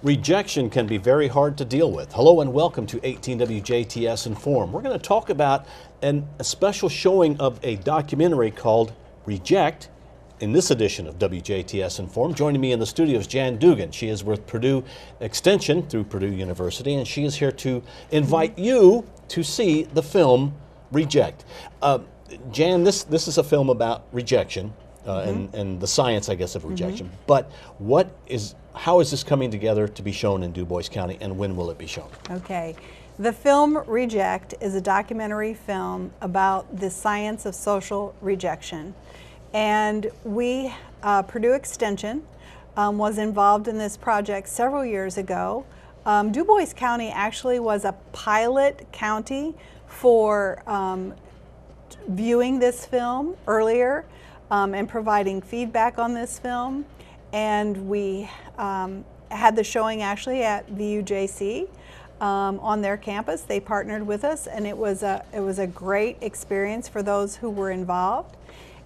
Rejection can be very hard to deal with. Hello and welcome to 18 WJTS in.form. We're going to talk about a special showing of a documentary called Reject in this edition of WJTS in.form. Joining me in the studio is Jan Dougan. She is with Purdue Extension through Purdue University, and she is here to invite you to see the film Reject. Jan, this is a film about rejection and the science, I guess, of rejection. But how is this coming together to be shown in Du Bois County, and when will it be shown? Okay. The film Reject is a documentary film about the science of social rejection. And we, Purdue Extension, was involved in this project several years ago. Du Bois County actually was a pilot county for viewing this film earlier and providing feedback on this film. And we had the showing actually at VUJC on their campus. They partnered with us, and it was a great experience for those who were involved.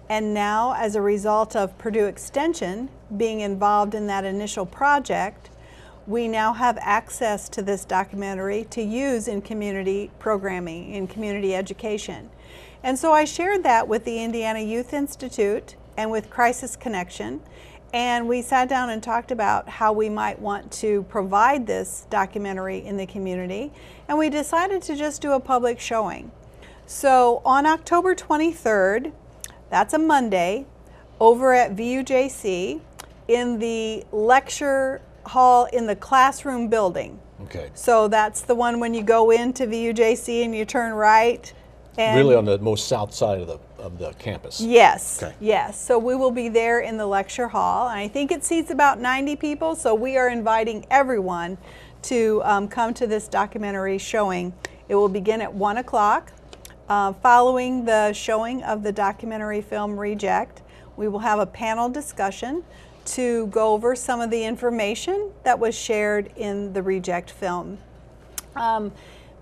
And now, as a result of Purdue Extension being involved in that initial project, we now have access to this documentary to use in community programming, in community education. And so I shared that with the Indiana Youth Institute and with Crisis Connection, and we sat down and talked about how we might want to provide this documentary in the community, and we decided to just do a public showing. So on October 23rd, that's a Monday, over at VUJC in the lecture hall in the classroom building. Okay. So that's the one when you go into VUJC and you turn right. And really on the most south side of the campus. Yes, okay. Yes. So we will be there in the lecture hall. And I think it seats about 90 people, so we are inviting everyone to come to this documentary showing. It will begin at 1 o'clock. Following the showing of the documentary film Reject, we will have a panel discussion to go over some of the information that was shared in the Reject film.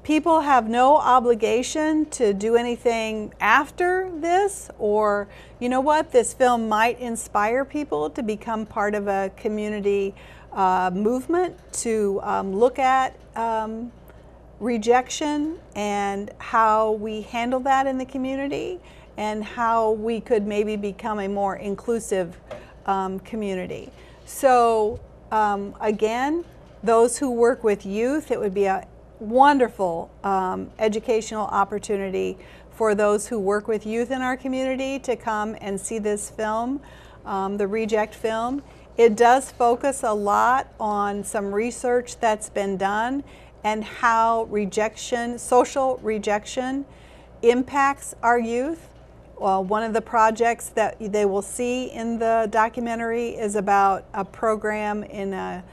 People have no obligation to do anything after this, or you know what, this film might inspire people to become part of a community movement to look at rejection and how we handle that in the community, and how we could maybe become a more inclusive community. So again, those who work with youth, it would be a wonderful educational opportunity for those who work with youth in our community to come and see this film, the Reject film. It does focus a lot on some research that's been done and how rejection, social rejection, impacts our youth. Well, one of the projects that they will see in the documentary is about a program in a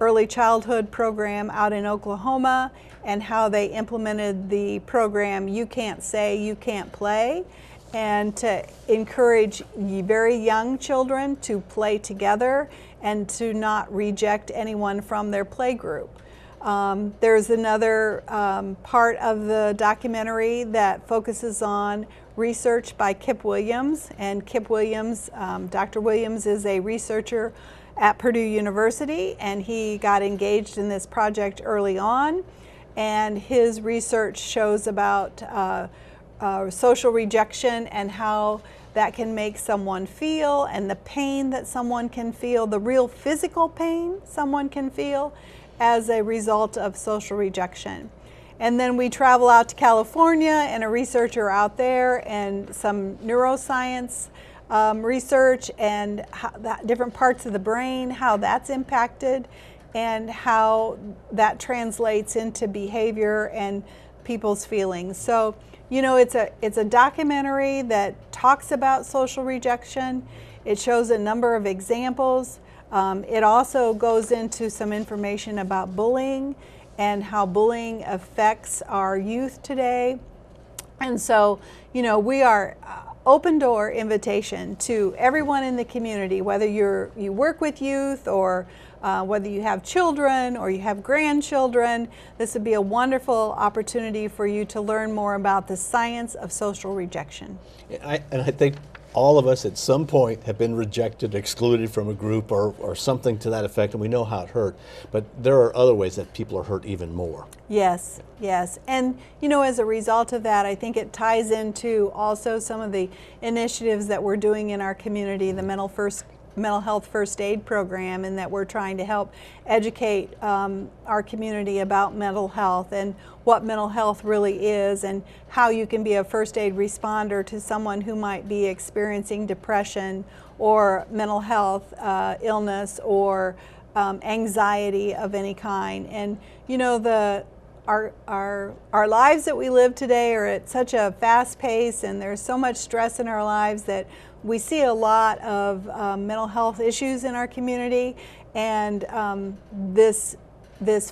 early childhood program out in Oklahoma, and how they implemented the program You Can't Say, You Can't Play, and to encourage very young children to play together and to not reject anyone from their play group. There's another part of the documentary that focuses on research by Kip Williams, and Kip Williams, Dr. Williams is a researcher at Purdue University, and he got engaged in this project early on, and his research shows about social rejection and how that can make someone feel, and the pain that someone can feel, the real physical pain someone can feel as a result of social rejection. And then we travel out to California, and a researcher out there and some neuroscience research, and how different parts of the brain, how that's impacted, and how that translates into behavior and people's feelings. So, you know, it's a documentary that talks about social rejection. It shows a number of examples. It also goes into some information about bullying and how bullying affects our youth today. And so, you know, we are open door invitation to everyone in the community, whether you work with youth, or whether you have children or you have grandchildren. This would be a wonderful opportunity for you to learn more about the science of social rejection. And I think all of us at some point have been rejected, excluded from a group, or something to that effect, and we know how it hurt. But there are other ways that people are hurt even more. Yes, yes. And, you know, as a result of that, I think it ties into also some of the initiatives that we're doing in our community, the mental health first aid program, and that we're trying to help educate our community about mental health and what mental health really is, and how you can be a first aid responder to someone who might be experiencing depression or mental health illness or anxiety of any kind. And you know, our lives that we live today are at such a fast pace, and there's so much stress in our lives that we see a lot of mental health issues in our community, and this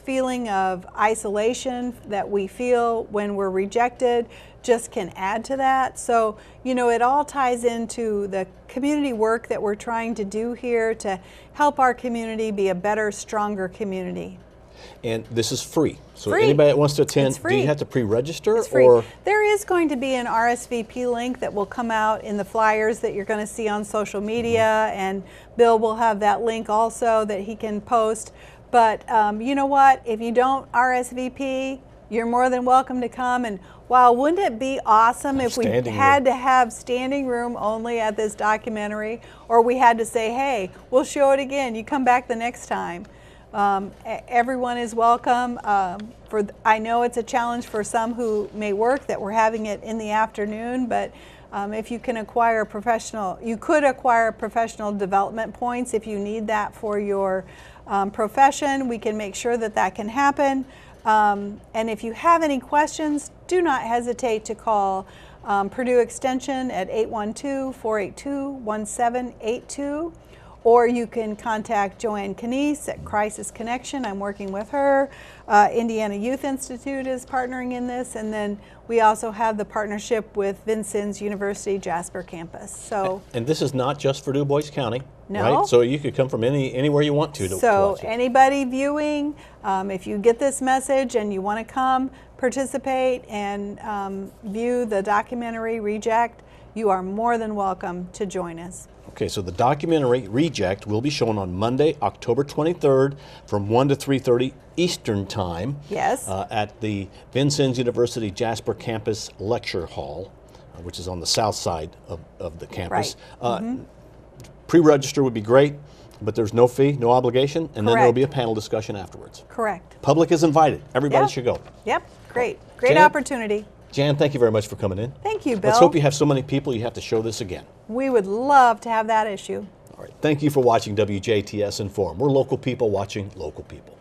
feeling of isolation that we feel when we're rejected just can add to that. So, you know, it all ties into the community work that we're trying to do here to help our community be a better, stronger community. And this is free. So Free. anybody that wants to attend, It's free. do you have to pre-register? It's free. Or There is going to be an RSVP link that will come out in the flyers that you're going to see on social media, and Bill will have that link also that he can post. But you know what? If you don't RSVP, you're more than welcome to come. And wow, wouldn't it be awesome if we had to have standing room only at this documentary, or we had to say, hey, we'll show it again, you come back the next time. Everyone is welcome. I know it's a challenge for some who may work that we're having it in the afternoon, but if you can acquire you could acquire professional development points if you need that for your profession. We can make sure that that can happen. And if you have any questions, do not hesitate to call Purdue Extension at 812-482-1782. Or you can contact Joanne Canese at Crisis Connection. I'm working with her. Indiana Youth Institute is partnering in this. And then we also have the partnership with Vincennes University Jasper campus. So, and this is not just for Du Bois County, no. right? So you could come from anywhere you want to So watch it. anybody viewing, if you get this message and you want to come participate and view the documentary Reject, you are more than welcome to join us. Okay, so the documentary Reject will be shown on Monday, October 23rd from 1 to 3:30 Eastern Time. Yes. At the Vincennes University Jasper Campus Lecture Hall, which is on the south side of the campus. Right. Pre-register would be great, but there's no fee, no obligation, and then there will be a panel discussion afterwards. Correct. Public is invited. Everybody should go. Yep, great. Great Jan? opportunity. Jan, thank you very much for coming in. Thank you, Bill. Let's hope you have so many people you have to show this again. We would love to have that issue. All right. Thank you for watching WJTS Inform. We're local people watching local people.